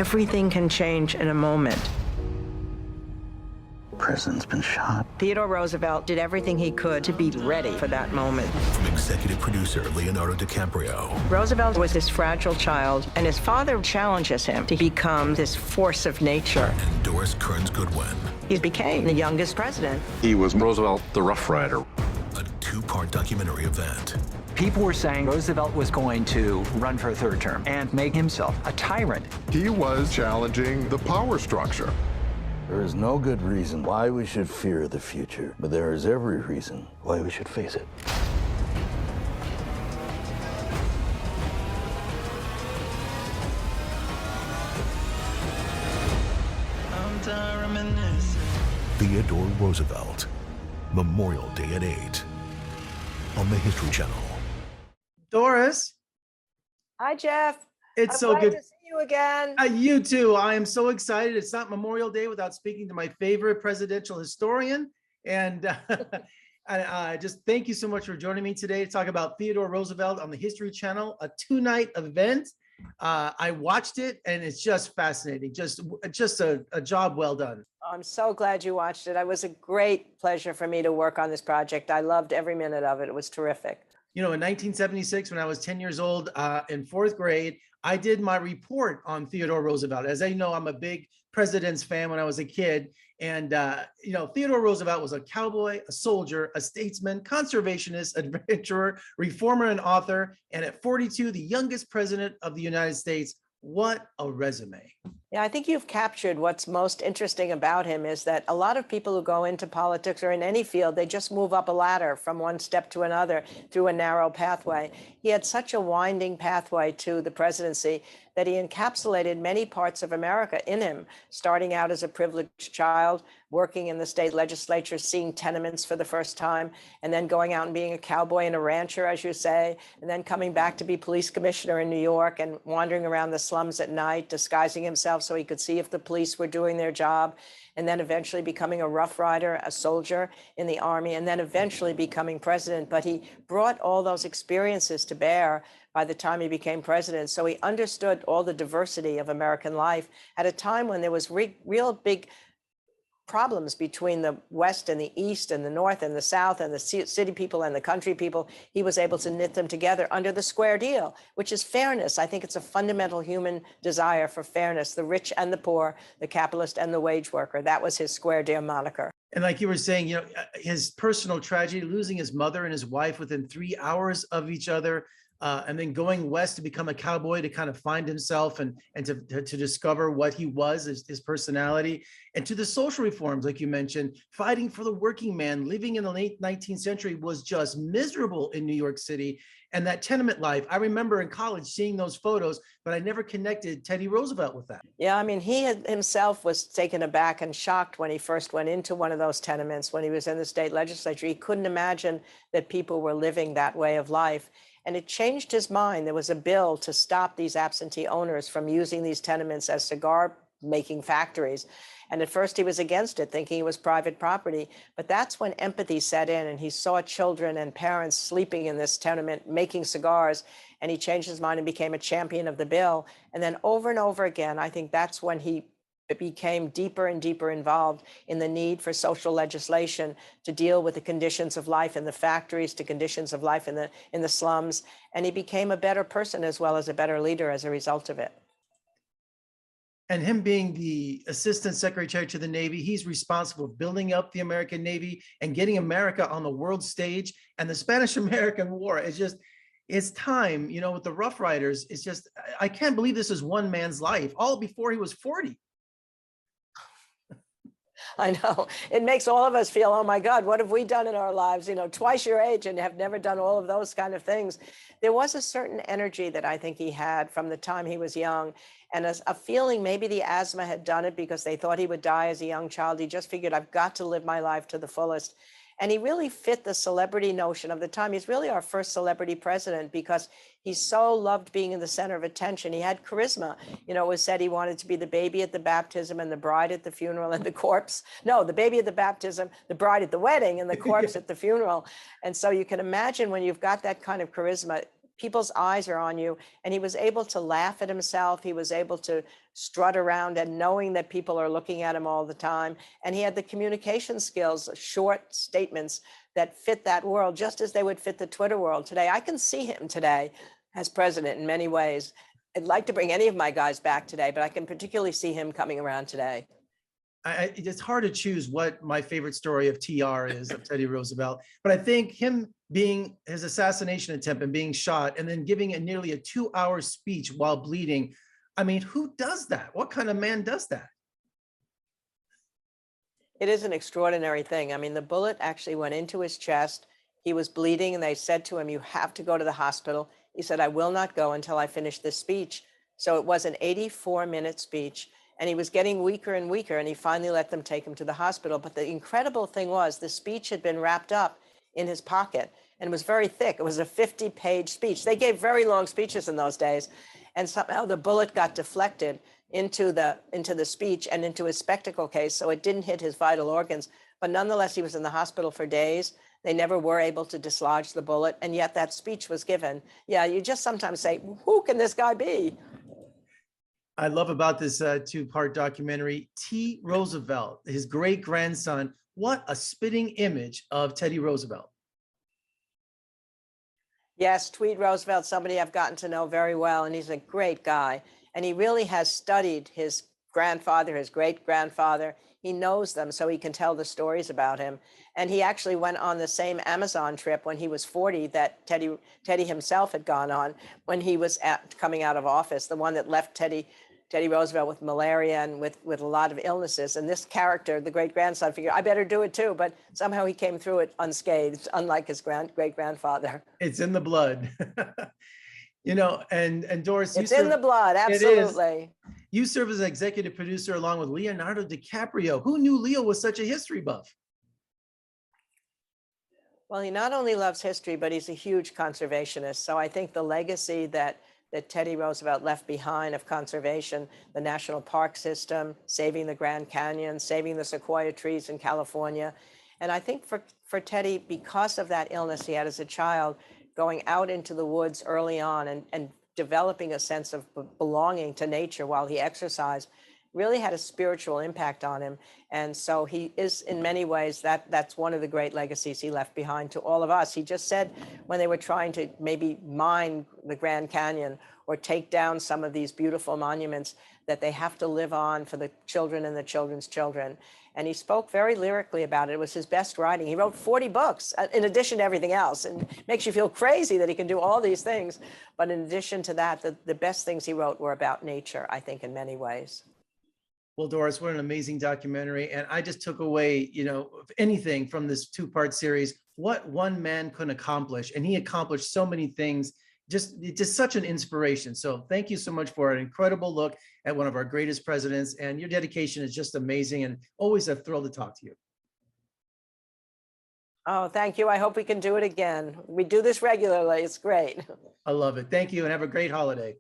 everything can change in a moment. The president's been shot. Theodore Roosevelt did everything he could to be ready for that moment. From executive producer Leonardo DiCaprio. Roosevelt was this fragile child, and his father challenges him to become this force of nature. And Doris Kearns Goodwin. He became the youngest president. He was Roosevelt, the Rough Rider. A two-part documentary event. People were saying Roosevelt was going to run for a third term and make himself a tyrant. He was challenging the power structure. There is no good reason why we should fear the future, but there is every reason why we should face it. Theodore Roosevelt. Memorial Day at 8 on the History Channel. Doris. Hi, Jeff. It's I'm so glad good to see you again. You too. I am so excited. It's not Memorial Day without speaking to my favorite presidential historian. And I just thank you so much for joining me today to talk about Theodore Roosevelt on the History Channel, a 2-night event. I watched it and it's just fascinating. Just a job well done. I'm so glad you watched it. It was a great pleasure for me to work on this project. I loved every minute of it. It was terrific. You know, in 1976, when I was 10 years old in 4th grade, I did my report on Theodore Roosevelt. As I know, I'm a big president's fan when I was a kid. And, you know, Theodore Roosevelt was a cowboy, a soldier, a statesman, conservationist, adventurer, reformer, and author. And at 42, the youngest president of the United States. What a resume. Yeah, I think you've captured what's most interesting about him is that a lot of people who go into politics or in any field, they just move up a ladder from one step to another through a narrow pathway. He had such a winding pathway to the presidency that he encapsulated many parts of America in him, starting out as a privileged child, working in the state legislature, seeing tenements for the first time, and then going out and being a cowboy and a rancher, as you say, and then coming back to be police commissioner in New York and wandering around the slums at night, disguising himself so he could see if the police were doing their job, and then eventually becoming a Rough Rider, a soldier in the army, and then eventually becoming president. But he brought all those experiences to bear by the time he became president. So he understood all the diversity of American life at a time when there was real big problems between the West and the East and the North and the South and the city people and the country people. He was able to knit them together under the square deal, which is fairness. I think it's a fundamental human desire for fairness, the rich and the poor, the capitalist and the wage worker. That was his square deal moniker. And like you were saying, you know, his personal tragedy, losing his mother and his wife within 3 hours of each other, and then going west to become a cowboy to kind of find himself and to discover what he was, his personality, and to the social reforms, like you mentioned, fighting for the working man, living in the late 19th century was just miserable in New York City. And that tenement life, I remember in college seeing those photos, but I never connected Teddy Roosevelt with that. Yeah, I mean, he himself was taken aback and shocked when he first went into one of those tenements when he was in the state legislature. He couldn't imagine that people were living that way of life. And it changed his mind. There was a bill to stop these absentee owners from using these tenements as cigar making factories. And at first he was against it, thinking it was private property. But that's when empathy set in and he saw children and parents sleeping in this tenement, making cigars, and he changed his mind and became a champion of the bill. And then over and over again, I think that's when he became deeper and deeper involved in the need for social legislation to deal with the conditions of life in the factories, to conditions of life in the slums. And he became a better person as well as a better leader as a result of it. And him being the Assistant Secretary to the Navy, he's responsible for building up the American Navy and getting America on the world stage. And the Spanish-American War is just, it's time, you know, with the Rough Riders, it's just, I can't believe this is one man's life, all before he was 40. I know. It makes all of us feel, oh my God, what have we done in our lives? You know, twice your age and have never done all of those kind of things. There was a certain energy that I think he had from the time he was young, and a feeling maybe the asthma had done it because they thought he would die as a young child. He just figured, I've got to live my life to the fullest. And he really fit the celebrity notion of the time. He's really our first celebrity president because he so loved being in the center of attention. He had charisma. You know, it was said he wanted to be the baby at the baptism and the bride at the funeral and the corpse. No, the baby at the baptism, the bride at the wedding, and the corpse at the funeral. And so you can imagine when you've got that kind of charisma, people's eyes are on you. And he was able to laugh at himself. He was able to strut around and knowing that people are looking at him all the time. And he had the communication skills, short statements that fit that world, just as they would fit the Twitter world today. I can see him today as president in many ways. I'd like to bring any of my guys back today, but I can particularly see him coming around today. It's hard to choose what my favorite story of TR is, of Teddy Roosevelt, but I think him being his assassination attempt and being shot and then giving nearly a 2-hour speech while bleeding. I mean, who does that? What kind of man does that? It is an extraordinary thing. I mean, the bullet actually went into his chest. He was bleeding and they said to him, you have to go to the hospital. He said, I will not go until I finish this speech. So it was an 84-minute speech. And he was getting weaker and weaker, and he finally let them take him to the hospital. But the incredible thing was the speech had been wrapped up in his pocket, and it was very thick. It was a 50-page speech. They gave very long speeches in those days, and somehow the bullet got deflected into the speech and into his spectacle case, so it didn't hit his vital organs. But nonetheless, he was in the hospital for days. They never were able to dislodge the bullet, and yet that speech was given. Yeah, you just sometimes say, who can this guy be? I love about this 2-part documentary, T. Roosevelt, his great-grandson. What a spitting image of Teddy Roosevelt. Yes, Tweed Roosevelt, somebody I've gotten to know very well, and he's a great guy. And he really has studied his grandfather, his great-grandfather. He knows them, so he can tell the stories about him. And he actually went on the same Amazon trip when he was 40 that Teddy himself had gone on when he was coming out of office, the one that left Teddy Roosevelt with malaria and with a lot of illnesses. And this character, the great-grandson, figured, I better do it too. But somehow he came through it unscathed, unlike his great-grandfather. It's in the blood. You know, and Doris, it's in the blood, absolutely. You serve as executive producer along with Leonardo DiCaprio. Who knew Leo was such a history buff? Well, he not only loves history, but he's a huge conservationist. So I think the legacy that Teddy Roosevelt left behind of conservation, the national park system, saving the Grand Canyon, saving the sequoia trees in California. And I think for Teddy, because of that illness he had as a child, going out into the woods early on and developing a sense of belonging to nature while he exercised really had a spiritual impact on him. And so he is, in many ways, that's one of the great legacies he left behind to all of us. He just said when they were trying to maybe mine the Grand Canyon or take down some of these beautiful monuments, that they have to live on for the children and the children's children. And he spoke very lyrically about it. It was his best writing. He wrote 40 books in addition to everything else. And it makes you feel crazy that he can do all these things. But in addition to that, the best things he wrote were about nature, I think, in many ways. Well, Doris, what an amazing documentary. And I just took away, you know, anything from this 2-part series, what one man could accomplish. And he accomplished so many things. It's just such an inspiration. So thank you so much for an incredible look at one of our greatest presidents. And your dedication is just amazing, and always a thrill to talk to you. Oh, thank you. I hope we can do it again. We do this regularly. It's great. I love it. Thank you, and have a great holiday.